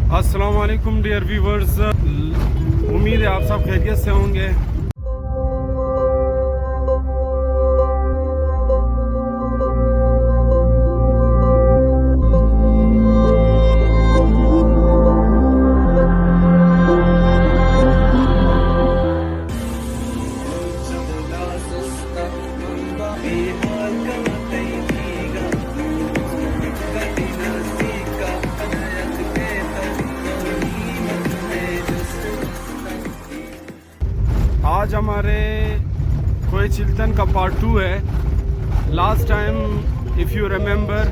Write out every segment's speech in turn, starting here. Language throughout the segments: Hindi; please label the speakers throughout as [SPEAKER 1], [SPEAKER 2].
[SPEAKER 1] अस्सलाम वालेकुम डियर व्यूवर्स, उम्मीद है आप सब खैरियत से होंगे। आज हमारे खोए चिल्तन का पार्ट 2 है। Last time if you remember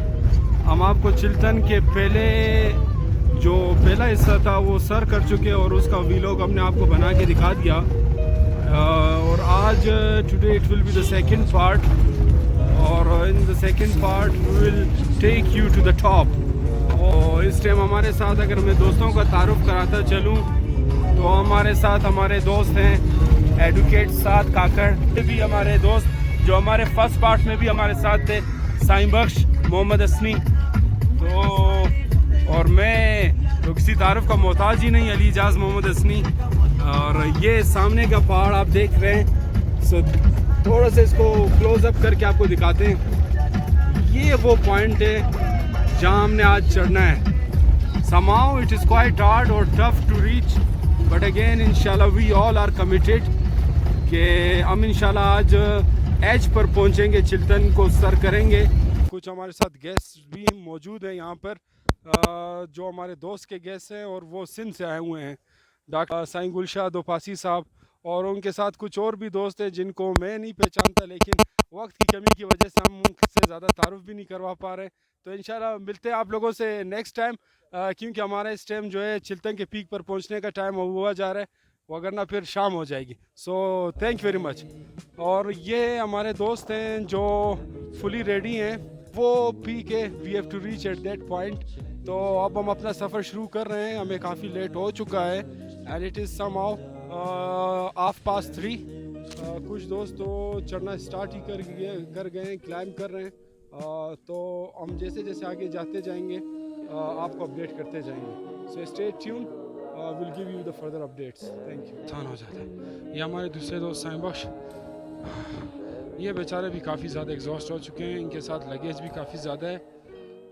[SPEAKER 1] हम आपको चिल्तन के पहले जो पहला हिस्सा था वो सर कर चुके और उसका वीलॉग हमने आपको बना के दिखा दिया। और आज today it will be the second part, और in the second part we will take you to the top. और इस टाइम हमारे साथ अगर मैं दोस्तों का तारुफ कराता चलूँ तो हमारे साथ हमारे दोस्त हैं एडवोकेट साद काकड़, भी हमारे दोस्त जो हमारे फर्स्ट पार्ट में भी हमारे साथ थे, साईं बख्श, मोहम्मद असनी। तो और मैं तो किसी तारुफ का मोहताज ही नहीं, अली इजाज़ मोहम्मद असनी। और ये सामने का पहाड़ आप देख रहे हैं, सो थोड़ा सा इसको क्लोज अप करके आपको दिखाते हैं। ये वो पॉइंट है जहाँ हमने आज चढ़ना है। somehow it is quite hard or tough to reach, but again inshallah we all are committed कि हम इंशाल्लाह आज एज पर पहुंचेंगे, चिल्तन को सर करेंगे। कुछ हमारे साथ गेस्ट भी मौजूद हैं यहाँ पर, जो हमारे दोस्त के गेस्ट हैं और वो सिंध से आए हुए हैं, डॉक्टर साईं गुलशाह दोपासी साहब, और उनके साथ कुछ और भी दोस्त हैं जिनको मैं नहीं पहचानता, लेकिन वक्त की कमी की वजह से हम उनसे ज़्यादा तारुफ भी नहीं करवा पा रहे। तो इंशाल्लाह मिलते हैं आप लोगों से नेक्स्ट टाइम, क्योंकि हमारा इस टाइम जो है चिल्तन के पीक पर पहुँचने का टाइम हुआ जा रहा है, वगर ना फिर शाम हो जाएगी। So thank you very much. और ये हमारे दोस्त हैं जो फुली रेडी हैं, वो P K we have to reach at that point. तो अब हम अपना सफ़र शुरू कर रहे हैं, हमें काफ़ी लेट हो चुका है एंड इट इज़ समहाउ 3:30। कुछ दोस्त तो चढ़ना स्टार्ट ही कर गए हैं, क्लाइंब कर रहे हैं। तो हम जैसे जैसे आगे जाते जाएंगे आपको अपडेट करते जाएंगे। So stay tune, will give you the further updates. Thank you. आसान हो जाता है। ये हमारे दूसरे दोस्त साईं बख्श, ये बेचारे भी काफ़ी ज़्यादा एग्जॉस्ट हो चुके हैं, इनके साथ लगेज भी काफ़ी ज़्यादा है।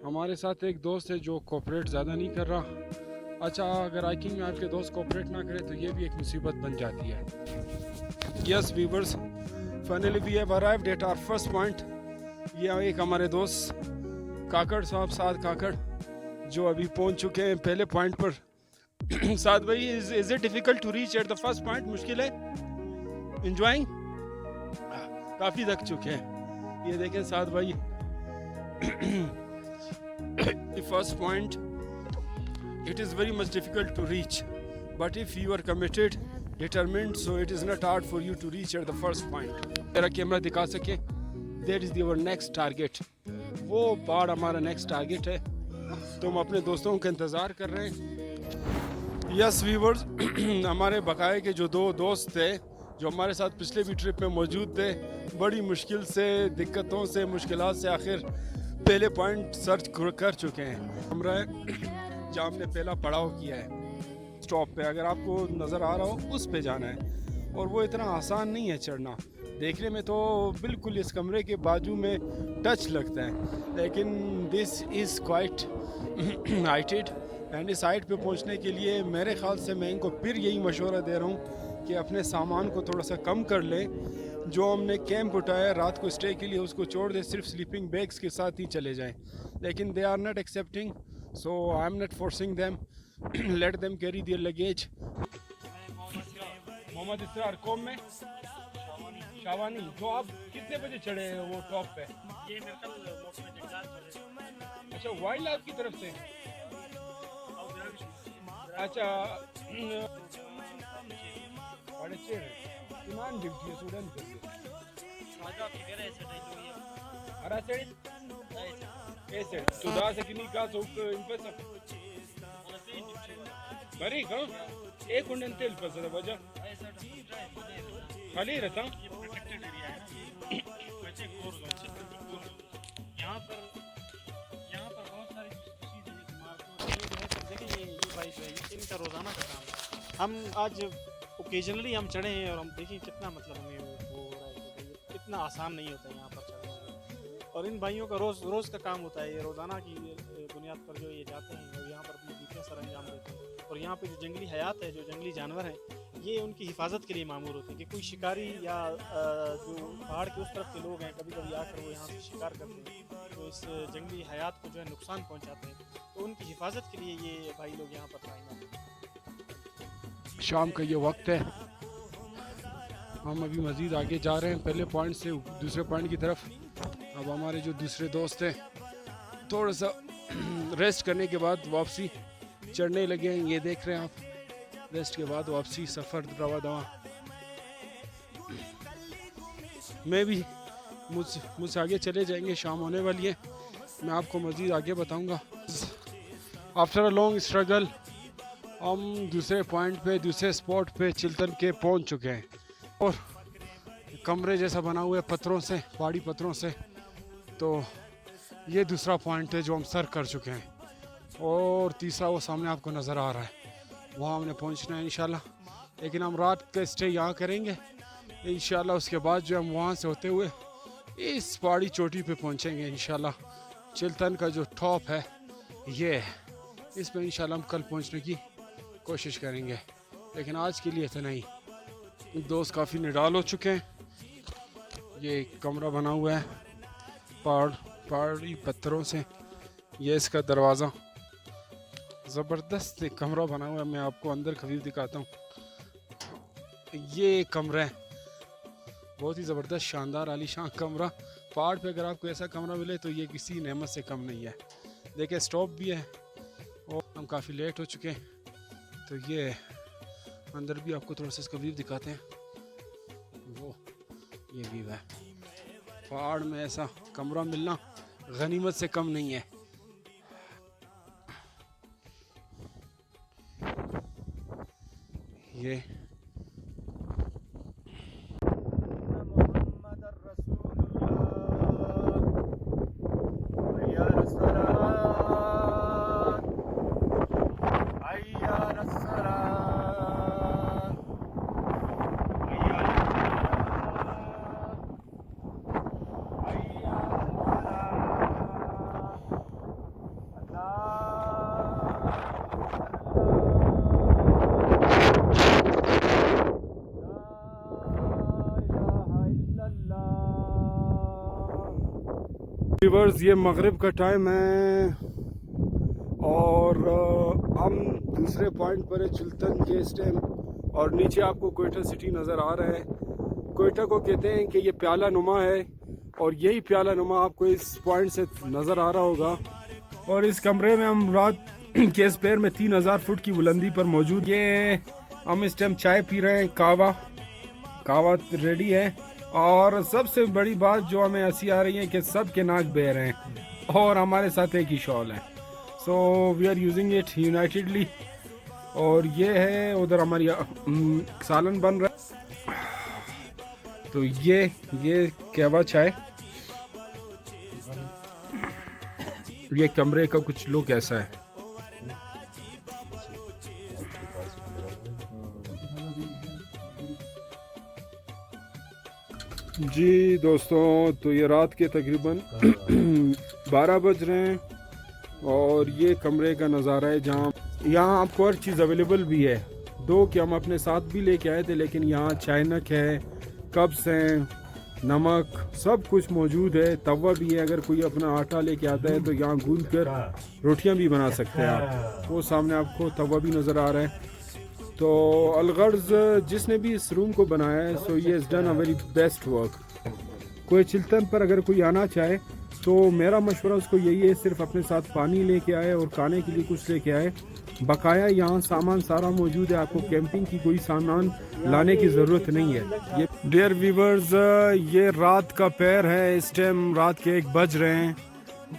[SPEAKER 1] हमारे साथ एक दोस्त है जो कोऑपरेट ज़्यादा नहीं कर रहा। अच्छा, अगर हाइकिंग में आपके दोस्त कोऑपरेट ना करे तो ये भी एक मुसीबत बन जाती है। Yes viewers, finally we have arrived at our first point. ये एक हमारे दोस्त काकड़ साहब, साद काकड़, जो अभी पहुंच चुके हैं पहले पॉइंट पर। साद भाई, is it difficult to reach at the first point? मुश्किल है? एंजॉयिंग? काफ़ी थक चुके हैं। ये देखें साद भाई, the first point, it is very much difficult to reach, but if you are committed, determined, so it is not hard for you to reach at the first point. मेरा कैमरा दिखा सके, that is our next target। वो पहाड़ हमारा नेक्स्ट टारगेट है, तो हम अपने दोस्तों का इंतज़ार कर रहे हैं। यस व्यूअर्स, हमारे बकाए के जो दो दोस्त थे जो हमारे साथ पिछले भी ट्रिप में मौजूद थे, बड़ी मुश्किल से, दिक्कतों से, मुश्किलात से आखिर पहले पॉइंट सर्च कर चुके हैं। हमरा जहाँ हमने पहला पड़ाव किया है स्टॉप पे, अगर आपको नज़र आ रहा हो उस पे जाना है, और वो इतना आसान नहीं है चढ़ना। देखने में तो बिल्कुल इस कमरे के बाजू में टच लगता है, लेकिन this is quite heighted. And इस हाइट पे पहुंचने के लिए मेरे ख्याल से मैं इनको फिर यही मशवरा दे रहा हूँ कि अपने सामान को थोड़ा सा कम कर लें। जो हमने कैंप उठाया रात को स्टे के लिए उसको छोड़ दे, सिर्फ स्लीपिंग बैग्स के साथ ही चले जाएं। लेकिन they are not accepting, so I'm not forcing them। let them carry their luggage। Mohammad Israr कौम में शावानी, जो आप कितने बजे चढ़े हैं वो टॉप पे? ये मेरे कल। अच्छा, वाइल्ड लाइफ की तरफ से? अच्छा, बड़े चेहरे इमान ड्यूटी है स्टूडेंट हरा सेट कैसे सुधा से किनी का सोक इंपस बरी का एक उंडन तेल पस है वजह खाली रहता प्रोटेक्टेड एरिया है ना, बच्चे कोर यहाँ पर बहुत सारी चीजें देखिए ये भाई
[SPEAKER 2] हमेशा रोज़ाना का काम है। हम आज ओकेजनली हम चढ़े हैं और हम देखें कितना मतलब हमें वो हो रहा है कि भाई इतना आसान नहीं होता है यहाँ पर चढ़ना। और इन भाइयों का रोज़ का काम होता है, ये रोज़ाना की बुनियाद पर जो ये जाते हैं और यहाँ पर अपनी ड्यूटियाँ सर अंजाम देते हैं। और यहाँ पे जो जंगली हयात है, जो जंगली जानवर हैं, ये उनकी हिफाजत के लिए मामूर होते हैं कि कोई शिकारी या जो पहाड़ के उस तरफ के लोग हैं कभी कभी आकर वो यहाँ से शिकार करते हैं, तो इस जंगली हयात को जो है नुकसान पहुँचाते हैं, तो उनकी हिफाजत के लिए ये भाई लोग यहाँ पर तैनात हैं।
[SPEAKER 1] शाम का ये वक्त है, हम अभी मज़ीद आगे जा रहे हैं पहले पॉइंट से दूसरे पॉइंट की तरफ। अब हमारे जो दूसरे दोस्त हैं थोड़ा सा रेस्ट करने के बाद वापसी चढ़ने लगे हैं। ये देख रहे हैं आप, रेस्ट के बाद वापसी सफ़र रवा दवा। मैं भी मुझसे आगे चले जाएंगे, शाम होने वाली है, मैं आपको मज़ीद आगे बताऊंगा। आफ्टर अ लॉन्ग स्ट्रगल हम दूसरे पॉइंट पे, दूसरे स्पॉट पे चिल्तन के पहुंच चुके हैं। और कमरे जैसा बना हुआ है पत्थरों से, पहाड़ी पत्थरों से। तो ये दूसरा पॉइंट है जो हम सर कर चुके हैं, और तीसरा वो सामने आपको नज़र आ रहा है, वहाँ हमने पहुँचना है इंशाल्लाह। लेकिन हम रात का स्टे यहाँ करेंगे इंशाल्लाह। उसके बाद जो हम वहाँ से होते हुए इस पहाड़ी चोटी पे पहुँचेंगे इंशाल्लाह। चिल्तन का जो टॉप है ये है, इस पर इंशाल्लाह हम कल पहुँचने की कोशिश करेंगे। लेकिन आज के लिए इतना ही। दोस्त काफ़ी निडाल हो चुके हैं। ये कमरा बना हुआ है पहाड़ी पत्थरों से, ये इसका दरवाज़ा, ज़बरदस्त एक कमरा बना हुआ है। मैं आपको अंदर खरीद दिखाता हूँ। ये कमरा है, बहुत ही ज़बरदस्त शानदार आलीशान कमरा। पहाड़ पे अगर आपको ऐसा कमरा मिले तो ये किसी नेमत से कम नहीं है। देखिए स्टॉप भी है, और हम काफ़ी लेट हो चुके हैं, तो ये अंदर भी आपको थोड़ा सा इसका व्यू दिखाते हैं। वो ये व्यू है। पहाड़ में ऐसा कमरा मिलना गनीमत से कम नहीं है। ये व्यूअर्स, ये मगरिब का टाइम है और हम दूसरे पॉइंट पर है चिल्तन के इस टाइम। और नीचे आपको कोयटा सिटी नज़र आ रहा है। कोयटा को कहते हैं कि ये प्याला नुमा है, और यही प्याला नुमा आपको इस पॉइंट से नज़र आ रहा होगा। और इस कमरे में हम रात के इस पैर में 3000 फुट की बुलंदी पर मौजूद। ये हम इस टाइम चाय पी रहे हैं, कावा रेडी है। और सबसे बड़ी बात जो हमें हंसी आ रही है कि सब के नाक बह रहे हैं और हमारे साथ एक ही शॉल है। So we are using it unitedly. और ये है उधर हमारी सालन बन रहा है। तो ये कहवा चाय, ये कमरे का कुछ लुक ऐसा है। जी दोस्तों, तो ये रात के तकरीबन 12 बज रहे हैं, और ये कमरे का नज़ारा है जहाँ यहाँ आपको हर चीज़ अवेलेबल भी है। दो कि हम अपने साथ भी लेके आए थे, लेकिन यहाँ चाइनक है, कप्स हैं, नमक, सब कुछ मौजूद है। तवा भी है, अगर कोई अपना आटा लेके आता है तो यहाँ गूंद कर रोटियाँ भी बना सकते हैं आप। वो सामने आपको तवा भी नज़र आ रहा है। तो अलगर्ज जिसने भी इस रूम को बनाया है, सो ये is done a very best work. कोई चिल्तन पर अगर कोई आना चाहे तो मेरा मशवरा उसको यही है, सिर्फ अपने साथ पानी लेके आए और खाने के लिए कुछ लेके आए। बकाया यहाँ सामान सारा मौजूद है, आपको कैंपिंग की कोई सामान लाने की ज़रूरत नहीं है। ये डियर व्यूअर्स, ये रात का पैर है, इस टाइम रात के 1 बज रहे हैं।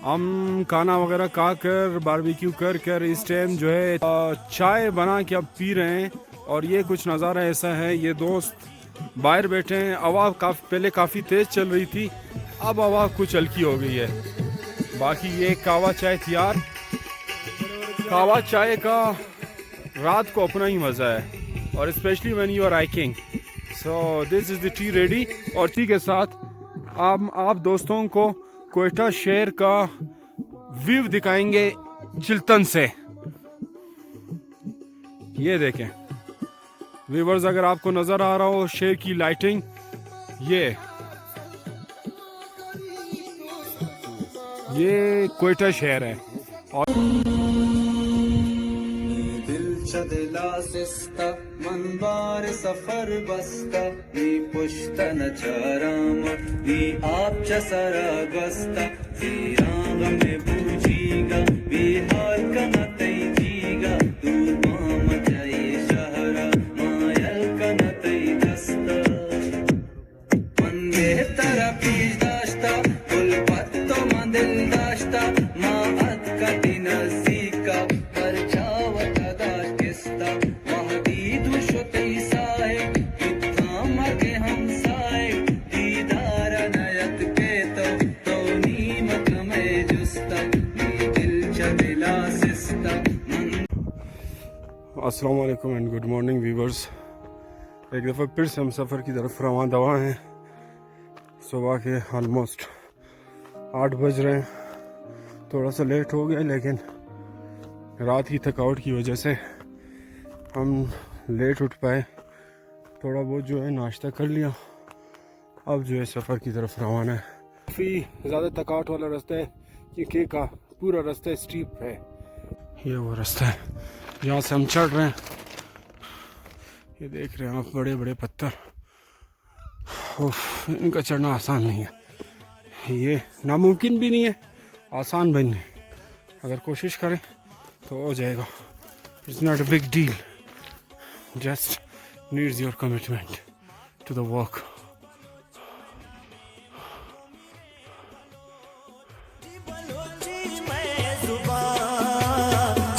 [SPEAKER 1] हम खाना वगैरह खा कर, बारबेक्यू कर इस टाइम जो है चाय बना के अब पी रहे हैं। और ये कुछ नज़ारा ऐसा है, ये दोस्त बाहर बैठे हैं। हवा पहले काफ़ी तेज़ चल रही थी, अब हवा कुछ हल्की हो गई है। बाकी ये कावा चाय तैयार। कावा चाय का रात को अपना ही मज़ा है, और specially when you are hiking. So this is the tea ready. और टी के साथ आप दोस्तों को क्वेटा शहर का व्यू दिखाएंगे चिल्तन से। ये देखें व्यूवर्स, अगर आपको नज़र आ रहा हो शहर की लाइटिंग, ये क्वेटा शहर है। और
[SPEAKER 3] दिला सिस्ता मन बार सफर बस्ता मी पुष्तन चाराम मी आपच्या सरागस्ता श्रीराम में पूजीगा बिहार कना तैजीगा तू माम जय शहरा मायल कना तै दस्ता मन में तरा पीज दाश्ता कुल पत्तो मन दिल दाश्ता माँ अत कठिन सीका पर चावता दाश्ता महदी दुशोते साए कितना मगे हम साए दीदार नयत के तो नीमत में जुस्ता दिल चदिला सिस्ता।
[SPEAKER 1] अस्सलाम वालेकुम एंड गुड मॉर्निंग व्यूवर्स। एक दफ़ा फिर से हम सफ़र की तरफ रवां दवा हैं। सुबह के ऑलमोस्ट 8 बज रहे हैं। थोड़ा सा लेट हो गया, लेकिन रात की थकावट की वजह से हम लेट उठ पाए। थोड़ा बहुत जो है नाश्ता कर लिया, अब जो है सफ़र की तरफ रवाना है। काफ़ी ज़्यादा थकावट वाला रास्ता है क्योंकि का पूरा रास्ता स्टीप है। ये वो रास्ता है जहाँ से हम चढ़ रहे हैं। ये देख रहे हैं आप, बड़े बड़े पत्थर। उफ, इनका चढ़ना आसान नहीं है। ये नामुमकिन भी नहीं है, आसान भी नहीं। अगर कोशिश करें तो हो जाएगा। It's not a big deal, just needs your commitment to the work.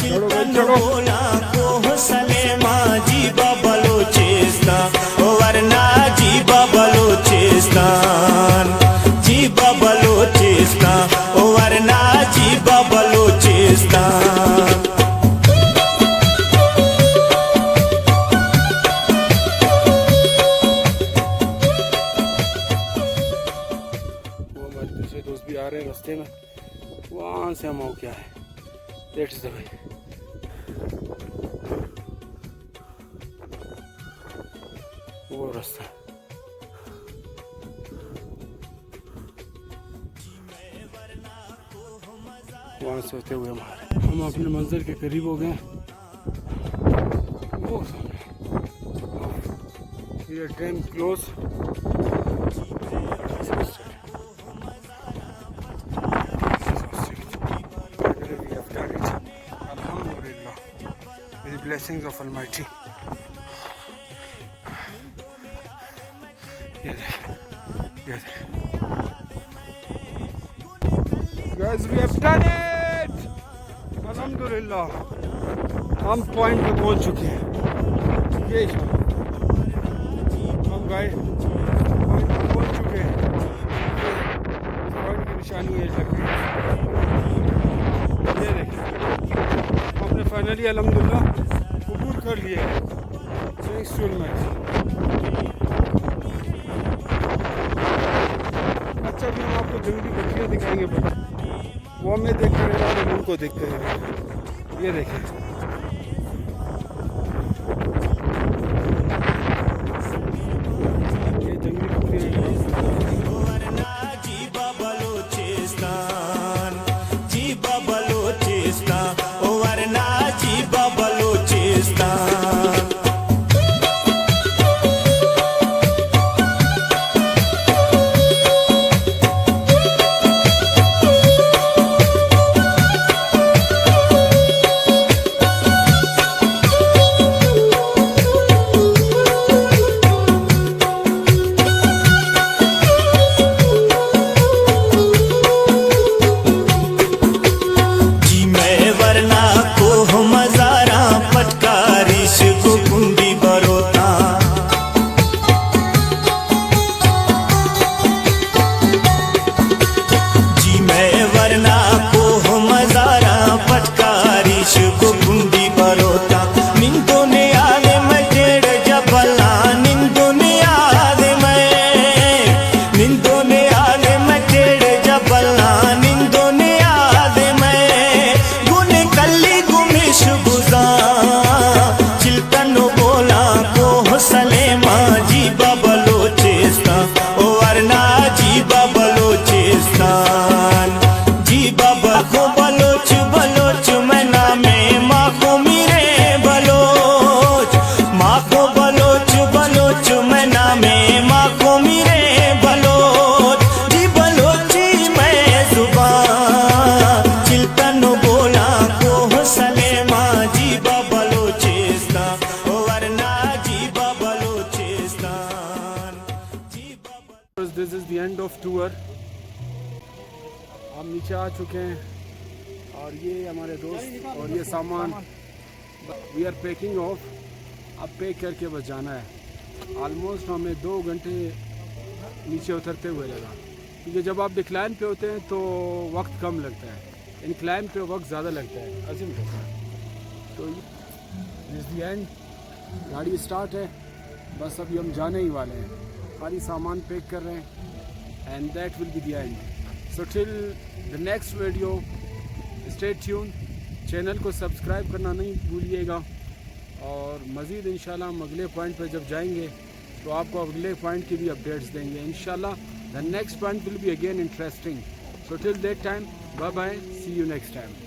[SPEAKER 1] चलो भाई चलो।
[SPEAKER 4] वरना जी बलोचिस्तान वरना जी बलोचिस्तान।
[SPEAKER 1] वो हमारे दूसरे दोस्त भी आ रहे हैं रास्ते में, वहाँ से हम हो क्या है। That's the way. वो रास्ता वहाँ से होते हुए हम अपने मंजिल के करीब हो गए। वो सामने ये train close. Alhamdulillah, with the blessings of Almighty. Guys, we have done it! Alhamdulillah, हम पॉइंट पे पहुंच चुके हैं। ये हम गए पॉइंट पे पहुंच चुके हैं। पॉइंट की निशानी है लकड़ी। ये देखिए, हमने फाइनली अल्हम्दुलिल्लाह अबूर कर लिया है। Thanks to Allah. अच्छा, भी हम आपको जंगली बकरियाँ दिखाएंगे, बट वो हमें देखते रहेगा और हम उनको देखते रहेंगे। ये देखें, ये जंगली बकरियाँ
[SPEAKER 4] वरना जी Balochistan.
[SPEAKER 1] The end of tour. हम नीचे आ चुके हैं और ये हमारे दोस्त और ये सामान, वी आर पैकिंग ऑफ। अब पैक करके बस जाना है। ऑलमोस्ट हमें 2 घंटे नीचे उतरते हुए लगा, क्योंकि जब आप डिक्लाइन पे होते हैं तो वक्त कम लगता है, इनक्लाइन पे वक्त ज़्यादा लगता है। अजीम करता है तो दिस द एंड। गाड़ी स्टार्ट है, बस अभी हम जाने ही वाले हैं। सारी सामान पैक कर रहे हैं and that will be the end. So till the next video stay tune. Channel को सब्सक्राइब करना नहीं भूलिएगा और मज़ीद इंशाल्लाह हम अगले पॉइंट पर जब जाएंगे तो आपको अगले पॉइंट की भी अपडेट्स देंगे इंशाल्लाह। The next point will be again interesting. So till that time, bye bye, see you next time.